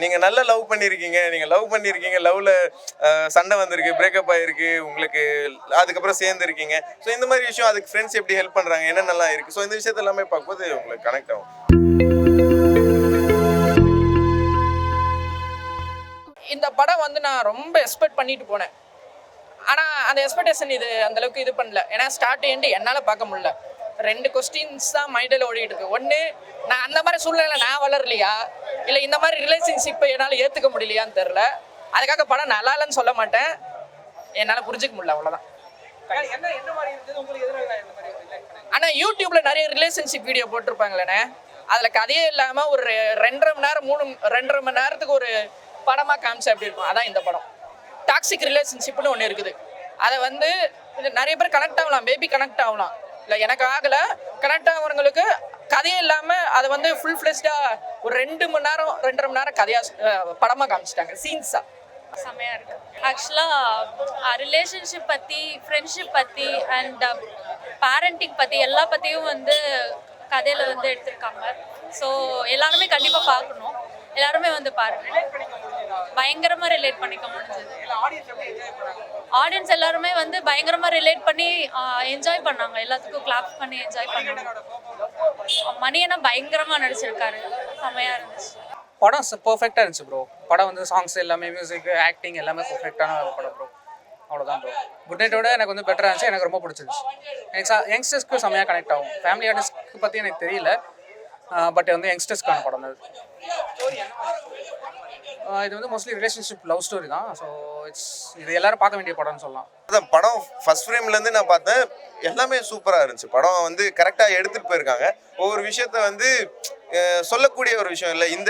நீங்கள் நல்லா லவ் பண்ணியிருக்கீங்க, நீங்கள் லவ் பண்ணியிருக்கீங்க, லவ்வில் சண்டை வந்திருக்கு, பிரேக்கப் ஆகிருக்கு உங்களுக்கு, அதுக்கப்புறம் சேர்ந்துருக்கீங்க. ஸோ இந்த மாதிரி விஷயம் அதுக்கு ஃப்ரெண்ட்ஸ் எப்படி ஹெல்ப் பண்ணுறாங்க, என்னென்னலாம் இருக்குது. ஸோ இந்த விஷயத்த எல்லாமே பார்க்கும்போது உங்களுக்கு கனெக்ட் ஆகும். இந்த படம் வந்து நான் ரொம்ப எக்ஸ்பெக்ட் பண்ணிட்டு போனேன். ஆனால் அந்த எக்ஸ்பெக்டேஷன் இது அந்தளவுக்கு இது பண்ணல. ஏன்னா ஸ்டார்ட் எண்டு என்னால் பார்க்க முடியல. 2 கொஸ்டின்ஸ் தான் மைண்டில் ஓடிட்டு இருக்கு. ஒன்று, நான் அந்த மாதிரி சூழ்நிலை நான் வளரலையா, இல்லை இந்த மாதிரி ரிலேஷன்ஷிப்பை என்னால் ஏற்றுக்க முடியலையான்னு தெரில. அதுக்காக படம் நல்லா இல்லைன்னு சொல்ல மாட்டேன், என்னால் புரிஞ்சிக்க முடியல, அவ்வளோதான். ஆனால் யூடியூப்பில் நிறைய ரிலேஷன்ஷிப் வீடியோ போட்டிருப்பாங்களேண்ணே, அதில் கதையே இல்லாமல் ஒரு 2.5 மணி நேரம் 2.5 மணி நேரத்துக்கு ஒரு படமாக காமிச்சா எப்படி இருக்கும். அதான் இந்த படம். டாக்ஸிக் ரிலேஷன்ஷிப்னு ஒன்று இருக்குது. அதை வந்து நிறைய பேர் கனெக்ட் ஆகலாம், மேபி கனெக்ட் ஆகலாம். இல்லை எனக்கு ஆகலை. கனெக்ட் ஆகிறவங்களுக்கு கதையே இல்லாமல் அதை வந்து ஃபுல் ஃப்ளெஷ்டாக ஒரு 2 மணி நேரம் 2.5 மணி நேரம் கதையாக படமாக காமிச்சிட்டாங்க, சீன்ஸாக. செம்மையாக இருக்குது. ஆக்சுவலாக ரிலேஷன்ஷிப் பற்றி, ஃப்ரெண்ட்ஷிப் பற்றி அண்ட் பேரண்டிங் பற்றி எல்லா பற்றியும் வந்து கதையில் வந்து எடுத்திருக்காங்க. ஸோ எல்லாருமே கண்டிப்பாக பார்க்கணும். எல்லாருமே வந்து பாருங்க, பயங்கரமாக ரிலேட் பண்ணிக்க முடிஞ்சது. ஆடியன்ஸ் எல்லாருமே வந்து பயங்கரமாக ரிலேட் பண்ணி என்ஜாய் பண்ணாங்க. எல்லாத்துக்கும் கிளாப் பண்ணி என்ஜாய் பண்ணாங்க. மணியனா பயங்கரமாக நடிச்சிருக்காரு, செம்மையாக இருந்துச்சு. படம் பர்ஃபெக்டாக இருந்துச்சு ப்ரோ. படம் வந்து சாங்ஸ் எல்லாமே, மியூசிக், ஆக்டிங் எல்லாமே பர்ஃபெக்டான படம் ப்ரோ. அவ்வளோதான் ப்ரோ. குட் நைட்டோட எனக்கு வந்து பெட்டராக இருந்துச்சு. எனக்கு ரொம்ப பிடிச்சிருந்துச்சு. எனக்கு யங்ஸ்டர்ஸ்க்கு செம்மையாக கனெக்ட் ஆகும். ஃபேமிலி ஆர்டிஸ்ட்க்கு பற்றி எனக்கு தெரியல, பட் வந்து யங்ஸ்டர்ஸ்க்கான படம் தான் இது. வந்து மோஸ்ட்லி ரிலேஷன்ஷிப் லவ் ஸ்டோரி தான். ஸோ இது எல்லாரும் பார்க்க வேண்டிய படம்னு சொல்லலாம். அதான் படம் ஃபர்ஸ்ட் ஃப்ரேம்லேருந்து நான் பார்த்தேன், எல்லாமே சூப்பராக இருந்துச்சு. படம் வந்து கரெக்டாக எடுத்துகிட்டு போயிருக்காங்க. ஒவ்வொரு விஷயத்த வந்து சொல்லக்கூடிய ஒரு விஷயம் இல்லை. இந்த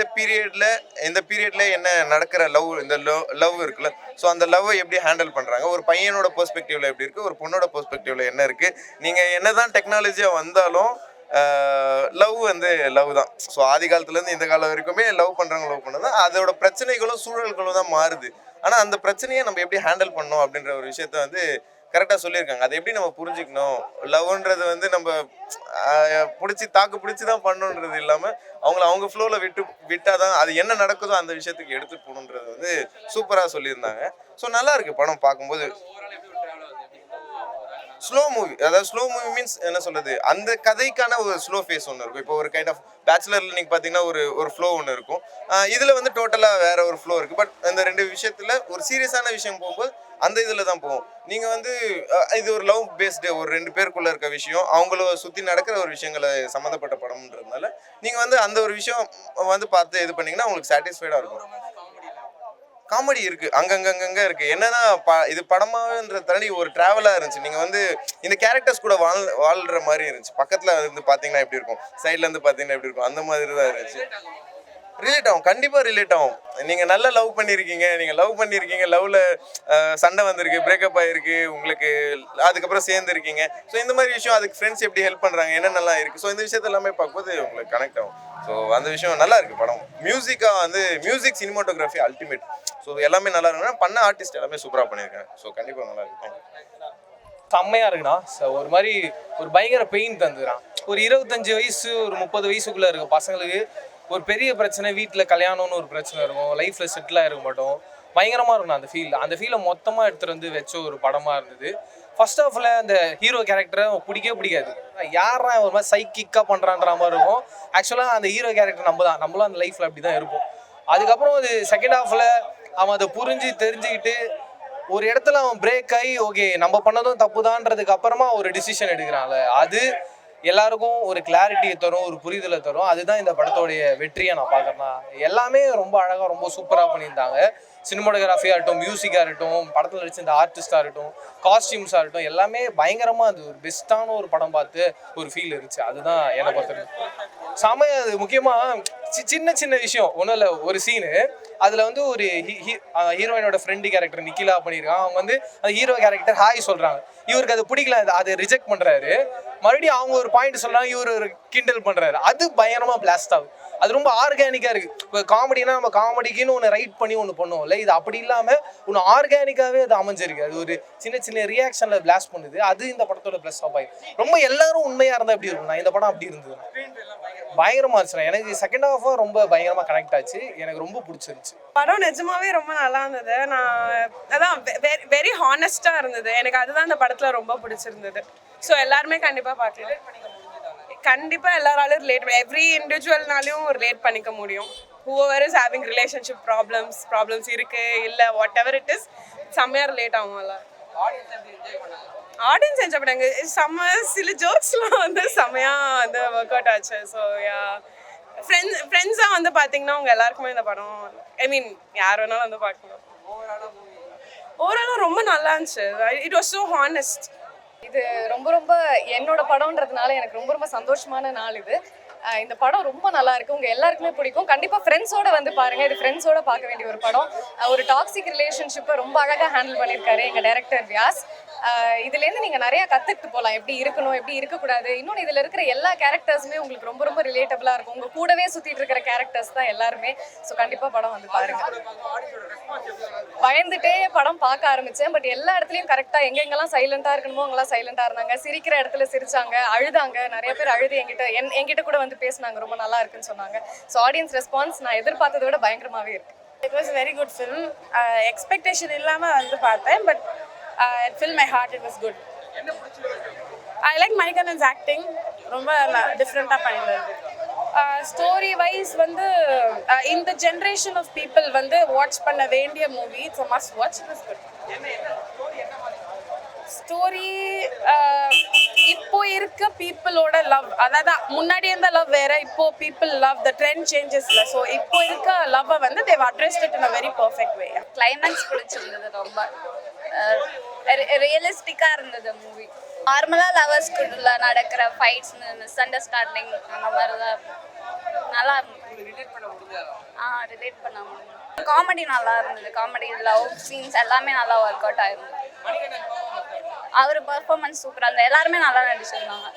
பீரியடில் என்ன நடக்கிற இந்த லவ் இருக்குல்ல, ஸோ அந்த லவ்வை எப்படி ஹேண்டில் பண்ணுறாங்க, ஒரு பையனோட பெர்ஸ்பெக்டிவ்ல எப்படி இருக்குது, ஒரு பொண்ணோட பெர்ஸ்பெக்டிவ்ல என்ன இருக்குது. நீங்கள் என்ன தான் டெக்னாலஜியாக வந்தாலும் லவ் வந்து லவ் தான். ஸோ ஆதி காலத்துலேருந்து இந்த காலம் வரைக்குமே லவ் பண்ணுறவங்க லவ் பண்ணது, அதோட பிரச்சனைகளும் சூழல்களும் தான் மாறுது. ஆனால் அந்த பிரச்சனையை நம்ம எப்படி ஹேண்டில் பண்ணணும் அப்படின்ற ஒரு விஷயத்த வந்து கரெக்டாக சொல்லியிருக்காங்க. அதை எப்படி நம்ம புரிஞ்சுக்கணும், லவ்ன்றது வந்து நம்ம தாக்கு பிடிச்சி தான் பண்ணணுன்றது இல்லாமல் அவங்க ஃப்ளோவில் விட்டால் தான் அது என்ன நடக்குதோ அந்த விஷயத்துக்கு எடுத்துகிட்டு போகணுன்றது வந்து சூப்பராக சொல்லியிருந்தாங்க. ஸோ நல்லா இருக்குது படம் பார்க்கும்போது. ஸ்லோ மூவி, அதாவது ஸ்லோ மூவி மீன்ஸ் என்ன சொல்றது, அந்த கதைக்கான ஒரு ஸ்லோ ஃபேஸ் ஒன்று இருக்கும். இப்போ ஒரு கைண்ட் ஆஃப் பேச்சுலரில் நீங்கள் பார்த்தீங்கன்னா ஒரு ஃப்ளோ ஒன்று இருக்கும். இதில் வந்து டோட்டலாக வேற ஒரு ஃப்ளோ இருக்குது. பட் இந்த 2 விஷயத்தில் ஒரு சீரியஸான விஷயம் போகும்போது அந்த இதில் தான் போகும். நீங்கள் வந்து இது ஒரு லவ் பேஸ்டு, ஒரு 2 பேருக்குள்ளே இருக்க விஷயம், அவங்கள சுற்றி நடக்கிற ஒரு விஷயங்களை சம்மந்தப்பட்ட படம்ன்றதுனால நீங்கள் வந்து அந்த ஒரு விஷயம் வந்து பார்த்து இது பண்ணிங்கன்னா உங்களுக்கு சாட்டிஸ்ஃபைடாக இருக்கும். காமெடி இருக்குது, அங்கங்கே இருக்குது. என்னன்னா இது படமாகன்ற தாண்டி ஒரு ட்ராவலாக இருந்துச்சு. நீங்கள் வந்து இந்த கேரக்டர்ஸ் கூட வாழ்கிற மாதிரி இருந்துச்சு. பக்கத்தில் இருந்து பார்த்தீங்கன்னா எப்படி இருக்கும், சைட்லேருந்து பார்த்தீங்கன்னா எப்படி இருக்கும், அந்த மாதிரி தான் இருந்துச்சு. ரிலேட் ஆகும், கண்டிப்பாக ரிலேட் ஆகும். நீங்கள் நல்லா லவ் பண்ணியிருக்கீங்க, லவ்வில் சண்டை வந்திருக்கு, பிரேக்கப் ஆகிருக்கு உங்களுக்கு, அதுக்கப்புறம் சேர்ந்துருக்கீங்க. ஸோ இந்த மாதிரி விஷயம் அதுக்கு ஃப்ரெண்ட்ஸ் எப்படி ஹெல்ப் பண்ணுறாங்க, என்னென்னலாம் இருக்குது. ஸோ இந்த விஷயத்த எல்லாமே பார்க்கும்போது உங்களுக்கு கனெக்ட் ஆகும். ஸோ அந்த விஷயம் நல்லா இருக்குது படம். Music cinematography ultimate. ஸோ எல்லாமே நல்லா இருக்குன்னா பண்ண ஆர்டிஸ்ட் எல்லாமே சூப்பராக பண்ணியிருக்காங்க. ஸோ கண்டிப்பாக நல்லா இருக்கு. செம்மையாக இருக்குண்ணா. ஒரு மாதிரி ஒரு பயங்கர பெயின் தந்துடுறான். ஒரு 25 வயசு ஒரு 30 வயசுக்குள்ளே இருக்க பசங்களுக்கு ஒரு பெரிய பிரச்சனை, வீட்டில் கல்யாணம்னு ஒரு பிரச்சனை இருக்கும், லைஃப்பில் செட்டிலாக இருக்க மாட்டோம். பயங்கரமாக இருக்கும் அந்த ஃபீலை மொத்தமாக எடுத்துகிட்டு வந்து வச்ச ஒரு படமாக இருந்தது. ஃபர்ஸ்ட் ஆஃபில் அந்த ஹீரோ கேரக்டரை பிடிக்காது. யாரா ஒரு மாதிரி சைக்கிக்காக பண்ணுறான்ற மாதிரி இருக்கும். ஆக்சுவலாக அந்த ஹீரோ கேரக்டர் நம்மளும் அந்த லைஃப்பில் அப்படி தான் இருப்போம். அதுக்கப்புறம் அது செகண்ட் ஹாஃபில் அவன் அதை புரிஞ்சு தெரிஞ்சுக்கிட்டு ஒரு இடத்துல அவன் பிரேக் ஆகி ஓகே நம்ம பண்ணதும் தப்பு தான்றதுக்கு அப்புறமா ஒரு டிசிஷன் எடுக்கிறான்ல, அது எல்லாருக்கும் ஒரு கிளாரிட்டியை தரும், ஒரு புரிதலை தரும். அதுதான் இந்த படத்தோடைய வெற்றியை நான் பார்க்குறேன்னா. எல்லாமே ரொம்ப அழகாக ரொம்ப சூப்பராக பண்ணியிருந்தாங்க. சினிமாட்டோகிராஃபியாக இருக்கட்டும், மியூசிக்காக இருக்கட்டும், படத்தில் நடிச்ச இந்த ஆர்டிஸ்டாக இருக்கட்டும், காஸ்டியூம்ஸாக இருக்கட்டும், எல்லாமே பயங்கரமாக அது ஒரு பெஸ்ட்டான ஒரு படம் பார்த்து ஒரு ஃபீல் இருந்துச்சு. அதுதான் என்னை பொறுத்தவரைக்கும் செமையாக. அது முக்கியமாக சின்ன விஷயம் ஒன்றும் இல்லை. ஒரு சீனு அதில் வந்து ஒரு ஹீரோயினோட ஃப்ரெண்டு கேரக்டர் நிக்கிலா பண்ணியிருக்கான். அவங்க வந்து அந்த ஹீரோ கேரக்டர் ஹாய் சொல்கிறாங்க, இவருக்கு அது பிடிக்கல, அதை ரிஜெக்ட் பண்ணுறாரு. மறுபடியும் அவங்க ஒரு பாயிண்ட் சொல்கிறாங்க, இவர் ஒரு கிண்டல் பண்ணுறாரு. அது பயங்கரமாக பிளாஸ்ட் ஆகுது. அது ரொம்ப ஆர்கானிக்காக இருக்குது. இப்போ காமெடினா நம்ம காமெடிக்குன்னு ஒன்று ரைட் பண்ணி ஒன்று பண்ணுவோம்ல, இது அப்படி இல்லாமல் ஒன்று ஆர்கானிக்காகவே அது அமைஞ்சிருக்கு. அது ஒரு சின்ன சின்ன ரியாக்ஷனில் பிளாஸ்ட் பண்ணுது. அது இந்த படத்தோட ப்ளஸ் ஆஃப் ஆகி ரொம்ப எல்லாரும் உண்மையாக இருந்தால் எப்படி இருக்கும். நான் இந்த படம் அப்படி இருந்தது பயங்கரமாக இருந்துச்சு. எனக்கு செகண்ட் ஹாஃபாக ரொம்ப பயங்கரமாக கனெக்ட் ஆச்சு. எனக்கு ரொம்ப பிடிச்சிருந்துச்சு. படம் நிஜமாவே ரொம்ப நல்லா இருந்தது. நான் அதான் வெரி ஹானஸ்டாக இருந்தது. எனக்கு அதுதான் இந்த படத்தில் ரொம்ப பிடிச்சிருந்தது. ஸோ எல்லாருமே கண்டிப்பாக பார்க்கலாம். கண்டிப்பாக எல்லாராலும் எவ்ரி இண்டிவிஜுவல்னாலையும் ரிலேட் பண்ணிக்க முடியும். whoever is having relationship problems இருக்கு இல்லை வாட் எவர் இட் இஸ் செம்மையாக ரிலேட் ஆகும். எல்லாம் ஆடியன்ஸ் என்ஜாய் பண்ணாங்க. சில ஜோக்ஸ்லாம் வந்து செம்மையாக வந்து ஒர்க் அவுட் ஆச்சு. ஸோ ஃப்ரெண்ட்ஸாக வந்து பார்த்தீங்கன்னா உங்கள் எல்லாருக்குமே இந்த படம் யார் வேணாலும் வந்து பார்க்கலாம். ஓவராலாக ரொம்ப நல்லா இருந்துச்சு. It was so honest. இது ரொம்ப ரொம்ப என்னோட படம்ன்றதுனால எனக்கு ரொம்ப ரொம்ப சந்தோஷமான நாள் இது. இந்த படம் ரொம்ப நல்லா இருக்கு. உங்க எல்லாருக்குமே பிடிக்கும். கண்டிப்பா ஃப்ரெண்ட்ஸோட வந்து பாருங்க. இது ஃப்ரெண்ட்ஸோட பார்க்க வேண்டிய ஒரு படம். ஒரு டாக்ஸிக் ரிலேஷன்ஷிப்பை ரொம்ப அழகா ஹேண்டில் பண்ணியிருக்காரு எங்க டைரக்டர் வியாஸ். இதுலேருந்து நீங்கள் நிறையா கற்றுக்கிட்டு போகலாம். எப்படி இருக்கணும், எப்படி இருக்கக்கூடாது. இன்னொன்று இதில் இருக்கிற எல்லா கேரக்டர்ஸுமே உங்களுக்கு ரொம்ப ரொம்ப ரிலேட்டபிளாக இருக்கும். உங்கள் கூடவே சுற்றிட்டு இருக்கிற கேரக்டர்ஸ் தான் எல்லாருமே. ஸோ கண்டிப்பாக படம் வந்து பாருங்கள். பயந்துட்டே படம் பார்க்க ஆரம்பித்தேன். பட் எல்லா இடத்துலையும் கரெக்டாக எங்கெங்கெல்லாம் சைலண்ட்டாக இருக்கணுமோ அங்கெல்லாம் சைலண்ட்டாக இருந்தாங்க. சிரிக்கிற இடத்துல சிரிச்சாங்க, அழுதாங்க. நிறைய பேர் அழுது என்கிட்ட கூட வந்து பேசினாங்க. ரொம்ப நல்லா இருக்குன்னு சொன்னாங்க. ஸோ ஆடியன்ஸ் ரெஸ்பான்ஸ் நான் எதிர்பார்த்ததை விட பயங்கரமாகவே இருக்குது. It was very good film. Expectation இல்லாமல் வந்து பார்த்தேன். But it filled my heart. It was good. I like Manikandan's acting. ரொம்ப டிஃப்ரெண்ட்டாக பண்ணியிருந்தாரு. ஸ்டோரி வைஸ் வந்து இந்த ஜென்ரேஷன் ஆஃப் பீப்புள் வந்து வாட்ச் பண்ண வேண்டிய movie. It's a must watch. It was good. Story இப்போ இருக்க பீப்புளோட லவ், அதாவது முன்னாடி இருந்த லவ் வேற, இப்போ பீப்புள் லவ் த ட்ரெண்ட் சேஞ்சஸ்ல. ஸோ இப்போ இருக்க லவ்வை வந்து they addressed it in a very perfect way. Climax பிடிச்சிருந்தது. ரொம்ப ரியலிஸ்டிக்காக இருந்தது மூவி. நார்மலாக லவர்ஸ்குள்ள நடக்கிற ஃபைட்ஸ், மிஸ் அண்டர்ஸ்டாண்டிங் அந்த மாதிரி தான் நல்லா இருந்தது. ரிலேட் பண்ண முடியும். காமெடி நல்லா இருந்தது. காமெடி, லவ் சீன்ஸ் எல்லாமே நல்லா ஒர்க் அவுட் ஆயிருந்தது. அவர் பர்ஃபார்மன்ஸ் சூப்பராக இருந்தது. எல்லாருமே நல்லா நடிச்சிருந்தாங்க.